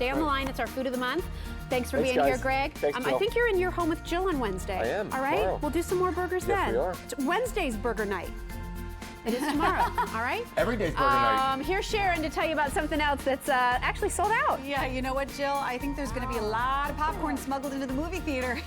Stay on the line. It's our food of the month. Thanks for being guys. here, Greg. Thanks, I think you're in your home with Jill on Wednesday. I am. All right? Tomorrow. We'll do some more burgers then. We are. It's Wednesday's burger night. It is tomorrow, all right? Every day's burger night. Here's Sharon to tell you about something else that's actually sold out. Yeah, you know what, Jill? I think there's going to be a lot of popcorn smuggled into the movie theater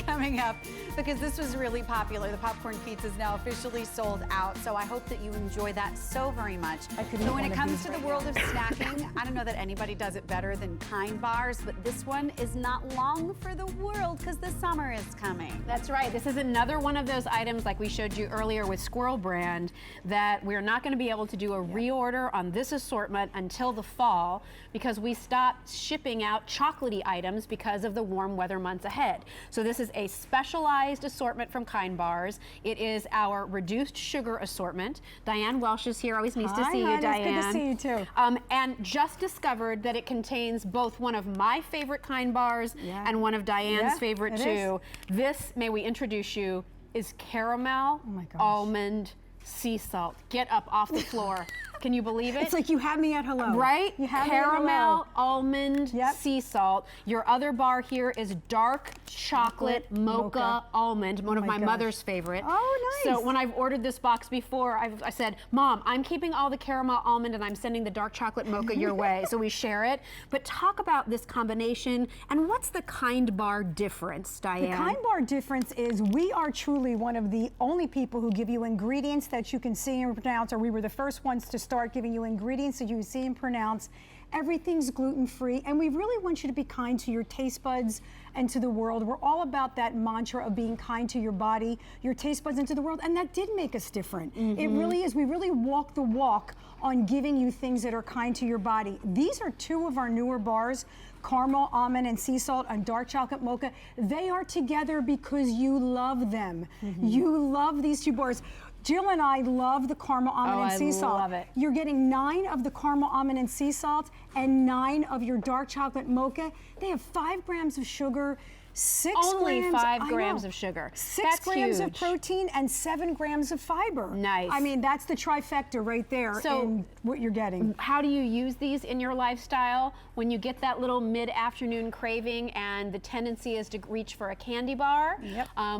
coming up because this was really popular. The popcorn pizza is now officially sold out, so I hope that you enjoy that so very much. So when it comes to the world of snacking, I don't know that anybody does it better than Kind bars, but this one is not long for the world because the summer is coming. That's right. This is another one of those items like we showed you earlier with Squirrel Brand that we're not going to be able to do a reorder on this assortment until the fall because we stopped shipping out chocolatey items because of the warm weather months ahead. So this is a specialized assortment from Kind Bars. It is our reduced sugar assortment. Diane Welsh is here. Always nice to see you, Diane. It's good to see you too. And just discovered that it contains both one of my favorite Kind Bars and one of Diane's favorite too. This, may we introduce you, is caramel almond sea salt. Get up off the floor. Can you believe it? It's like you have me at hello. Right? You have caramel almond sea salt. Your other bar here is dark chocolate mocha almond, one of my mother's favorite. Oh, nice. So when I've ordered this box before, I said, Mom, I'm keeping all the caramel almond and I'm sending the dark chocolate mocha your way. So we share it. But talk about this combination and what's the Kind Bar difference, Diane? The Kind Bar difference is we are truly one of the only people who give you ingredients that you can see and pronounce, or we were the first ones to start giving you ingredients that you see and pronounce. Everything's gluten-free, and we really want you to be kind to your taste buds and to the world. We're all about that mantra of being kind to your body, your taste buds, and to the world, and that did make us different. It really is. We really walk the walk on giving you things that are kind to your body. These are two of our newer bars, caramel, almond, and sea salt, and dark chocolate mocha. They are together because you love them. You love these two bars. Jill and I love the caramel almond and sea salt. I love it. You're getting 9 of the caramel almond and sea salt and 9 of your dark chocolate mocha. They have 5 grams of sugar, 6 Only grams, 5 grams of sugar. 6 grams of protein and 7 grams of fiber. Nice. I mean, that's the trifecta right there in what you're getting. How do you use these in your lifestyle? When you get that little mid-afternoon craving and the tendency is to reach for a candy bar,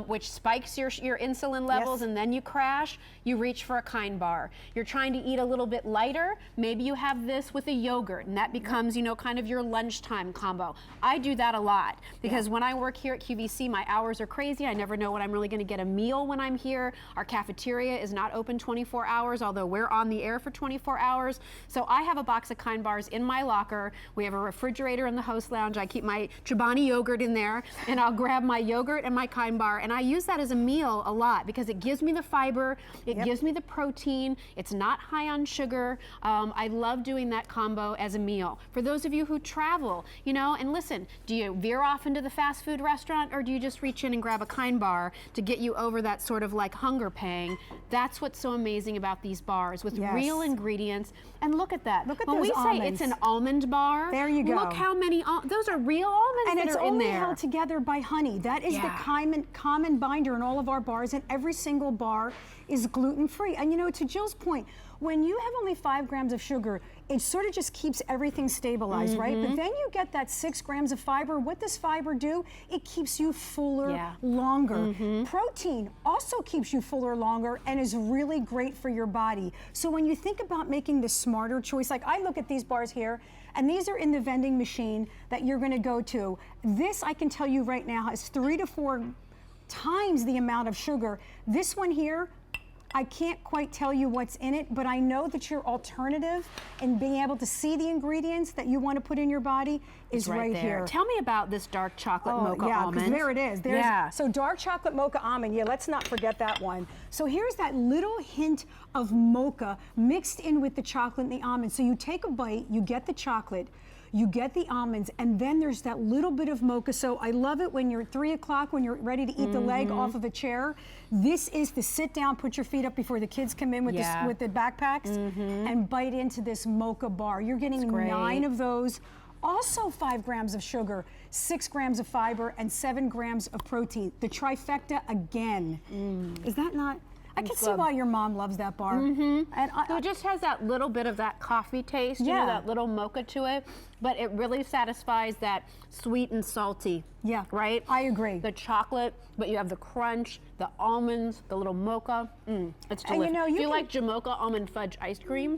which spikes your insulin levels and then you crash, you reach for a Kind Bar. You're trying to eat a little bit lighter, maybe you have this with a yogurt and that becomes, you know, kind of your lunchtime combo. I do that a lot because when I work here at QVC, my hours are crazy. I never know when I'm really going to get a meal when I'm here. Our cafeteria is not open 24 hours, although we're on the air for 24 hours. So I have a box of Kind Bars in my locker. We have a refrigerator in the host lounge. I keep my Chobani yogurt in there, and I'll grab my yogurt and my Kind Bar, and I use that as a meal a lot because it gives me the fiber, it gives me the protein, it's not high on sugar. I love doing that combo as a meal. For those of you who travel, you know, and listen, do you veer off into the fast food restaurant or do you just reach in and grab a Kind Bar to get you over that sort of like hunger pang? That's what's so amazing about these bars with real ingredients. And look at that. Look at when those we say almonds. it's an almond bar, there you go. Look how many, those are real almonds and that it's are in only there. held together by honey. That is the common binder in all of our bars, and every single bar is gluten-free. And you know, to Jill's point, when you have only 5 grams of sugar, it sort of just keeps everything stabilized, right? But then you get that 6 grams of fiber. What does fiber do? It keeps you fuller longer. Protein also keeps you fuller longer and is really great for your body. So when you think about making the smarter choice, like I look at these bars here, and these are in the vending machine that you're gonna go to. This, I can tell you right now, has 3 to 4 times the amount of sugar. This one here, I can't quite tell you what's in it, but I know that your alternative and being able to see the ingredients that you want to put in your body is right here. Tell me about this dark chocolate mocha almond. There it is. So dark chocolate mocha almond, let's not forget that one. So here's that little hint of mocha mixed in with the chocolate and the almond. So you take a bite, you get the chocolate, you get the almonds, and then there's that little bit of mocha. So I love it when you're at 3 o'clock, when you're ready to eat the leg off of a chair. This is the sit down, put your feet up before the kids come in with, with the backpacks and bite into this mocha bar. You're getting 9 of those. Also 5 grams of sugar, 6 grams of fiber, and 7 grams of protein. The trifecta again. Is that not? I can see why your mom loves that bar. And So it just has that little bit of that coffee taste, you know, that little mocha to it, but it really satisfies that sweet and salty. Yeah, right? I agree. The chocolate, but you have the crunch, the almonds, the little mocha. It's delicious. And you know, if you like Jamocha almond fudge ice cream,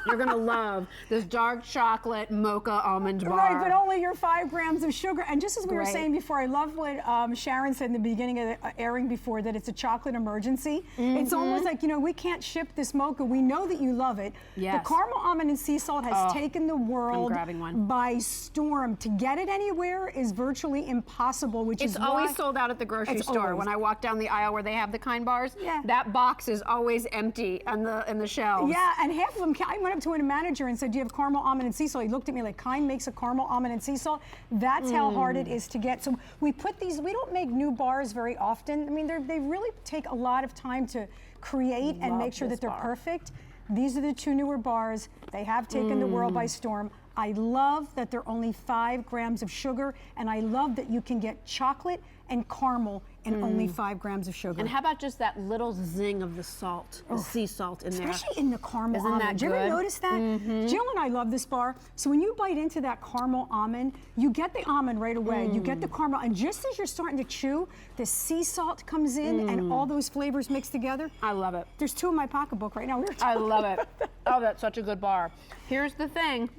you're gonna love this dark chocolate mocha almond bar. Right, but only your 5 grams of sugar. And just as we were Right. saying before, I love what Sharon said in the beginning of the airing before, that it's a chocolate emergency. It's almost like, you know, we can't ship this mocha. We know that you love it. Yes. The caramel almond and sea salt has taken the world grabbing one. by storm. To get it anywhere is virtually impossible, which It's is always why sold out at the grocery store. always. When I walk down the aisle where they have the kind bars, Yeah. that box is always empty in the shelves. Yeah, and half of them, I went up to a manager and said, do you have caramel, almond, and sea salt? He looked at me like, Kind makes a caramel, almond, and sea salt? That's how hard it is to get. So we put these, we don't make new bars very often. I mean, they really take a lot of time to create and make sure that they're perfect. These are the 2 newer bars. They have taken the world by storm. I love that they're only 5 grams of sugar, and I love that you can get chocolate and caramel in only 5 grams of sugar. And how about just that little zing of the salt, the sea salt in there? Especially in the caramel Isn't almond. that Did you ever good? notice that? Jill and I love this bar. So when you bite into that caramel almond, you get the almond right away. You get the caramel, and just as you're starting to chew, the sea salt comes in and all those flavors mix together. I love it. There's 2 in my pocketbook right now. I love it. Oh, that's such a good bar. Here's the thing.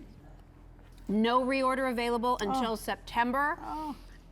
No reorder available until September.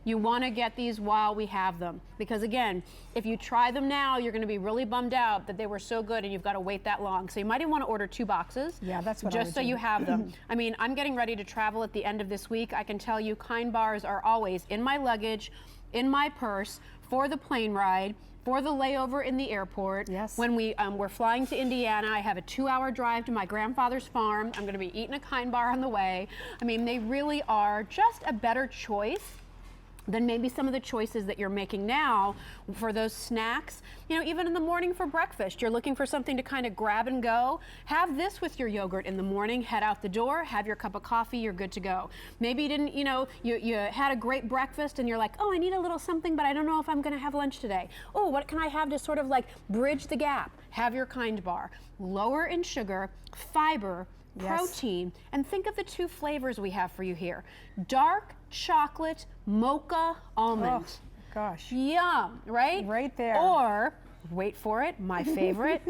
You want to get these while we have them. Because again, if you try them now, you're going to be really bummed out that they were so good and you've got to wait that long. So you might even want to order 2 boxes. Yeah, that's what I just would so do. you have them. I mean, I'm getting ready to travel at the end of this week. I can tell you Kind bars are always in my luggage, in my purse, for the plane ride, for the layover in the airport. Yes. When we're flying to Indiana, I have a 2-hour drive to my grandfather's farm. I'm going to be eating a Kind bar on the way. I mean, they really are just a better choice than maybe some of the choices that you're making now for those snacks. You know, even in the morning for breakfast, you're looking for something to kind of grab and go. Have this with your yogurt in the morning, head out the door, have your cup of coffee, you're good to go. Maybe you didn't, you know, you had a great breakfast and you're like, oh, I need a little something, but I don't know if I'm gonna have lunch today. Oh, what can I have to sort of like bridge the gap? Have your Kind bar. Lower in sugar, fiber, protein, and think of the 2 flavors we have for you here. Dark chocolate mocha almond. Oh, gosh. Yum, right? Right there. Or, wait for it, my favorite,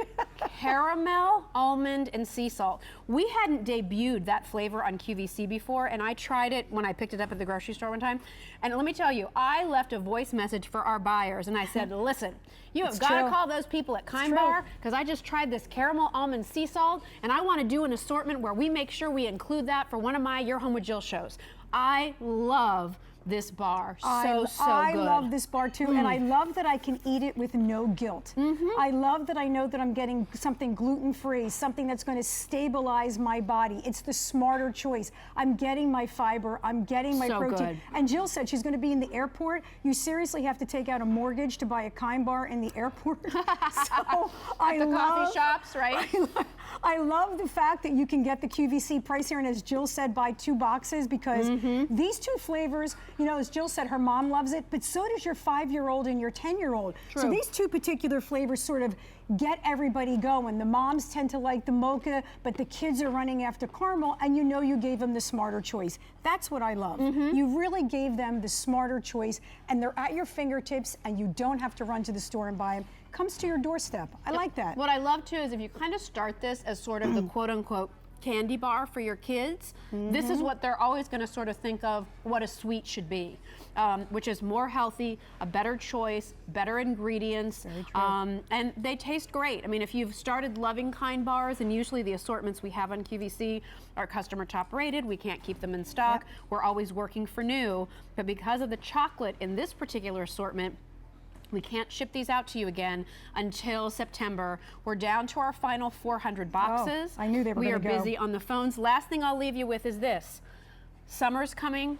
caramel, almond, and sea salt. We hadn't debuted that flavor on QVC before, and I tried it when I picked it up at the grocery store one time. And let me tell you, I left a voice message for our buyers, and I said, listen, you have got to call those people at Kind Bar, because I just tried this caramel, almond, sea salt, and I want to do an assortment where we make sure we include that for one of my Your Home with Jill shows. I love this bar. So good. I love this bar too, and I love that I can eat it with no guilt. I love that I know that I'm getting something gluten-free, something that's going to stabilize my body. It's the smarter choice. I'm getting my fiber, I'm getting my protein. Good. And Jill said she's going to be in the airport. You seriously have to take out a mortgage to buy a Kind bar in the airport. So At the coffee shops, right? I love the fact that you can get the QVC price here, and as Jill said, buy 2 boxes, because these 2 flavors, you know, as Jill said, her mom loves it, but so does your 5-year-old and your 10-year-old. So these 2 particular flavors sort of get everybody going. The moms tend to like the mocha, but the kids are running after caramel, and you know you gave them the smarter choice. That's what I love. You really gave them the smarter choice, and they're at your fingertips, and you don't have to run to the store and buy them. Comes to your doorstep. I like that. What I love too is if you kind of start this as sort of the quote-unquote candy bar for your kids, this is what they're always going to sort of think of what a sweet should be, which is more healthy, a better choice, better ingredients, and they taste great. I mean, if you've started loving Kind bars, and usually the assortments we have on QVC are customer top rated, we can't keep them in stock, we're always working for new, but because of the chocolate in this particular assortment, we can't ship these out to you again until September. We're down to our final 400 boxes. I knew they were We are gonna go. busy on the phones. Last thing I'll leave you with is this. Summer's coming,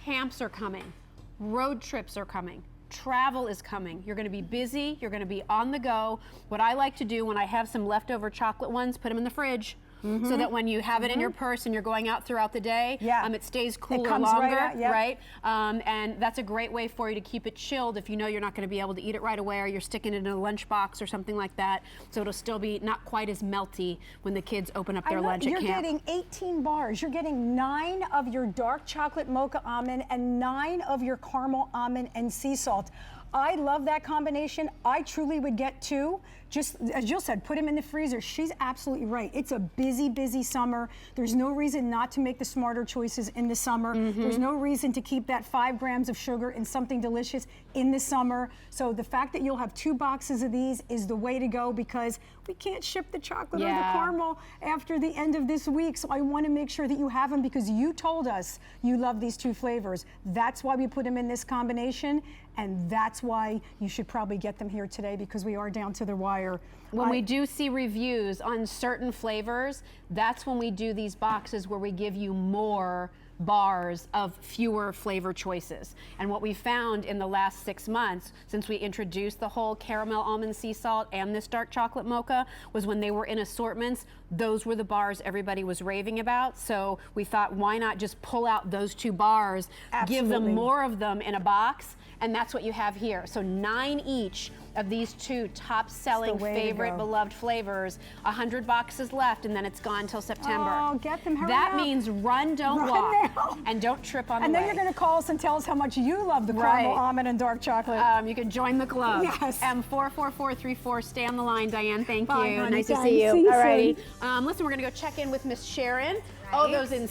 camps are coming, road trips are coming, travel is coming. You're gonna be busy, you're gonna be on the go. What I like to do when I have some leftover chocolate ones, put them in the fridge. so that when you have it in your purse and you're going out throughout the day, it stays cooler comes longer, right out, right? And that's a great way for you to keep it chilled if you know you're not going to be able to eat it right away, or you're sticking it in a lunchbox or something like that. So it'll still be not quite as melty when the kids open up their lunch at camp. You're getting 18 bars. You're getting 9 of your dark chocolate mocha almond and 9 of your caramel almond and sea salt. I love that combination. I truly would get 2. Just as Jill said, put them in the freezer. She's absolutely right. It's a busy, busy summer. There's no reason not to make the smarter choices in the summer. There's no reason to keep that 5 grams of sugar in something delicious in the summer. So the fact that you'll have 2 boxes of these is the way to go, because we can't ship the chocolate or the caramel after the end of this week. So I want to make sure that you have them, because you told us you love these 2 flavors. That's why we put them in this combination. And that's why you should probably get them here today, because we are down to the wire. When we do see reviews on certain flavors, that's when we do these boxes where we give you more bars of fewer flavor choices. And what we found in the last 6 months, since we introduced the whole caramel almond sea salt and this dark chocolate mocha, was when they were in assortments, those were the bars everybody was raving about. So we thought, why not just pull out those 2 bars, give them more of them in a box, and that's what you have here. So 9 each of these 2 top-selling favorite beloved flavors. 100 boxes left, and then it's gone till September. Oh, get them, hurry That up. means run, don't walk, now. and don't trip on the way. And then you're going to call us and tell us how much you love the caramel almond and dark chocolate. You can join the club. Yes. M44434. Stay on the line, Diane. Thank Bye, you. honey. Nice to Thanks. see you. See you All righty. Listen, we're going to go check in with Miss Sharon. Oh, those insane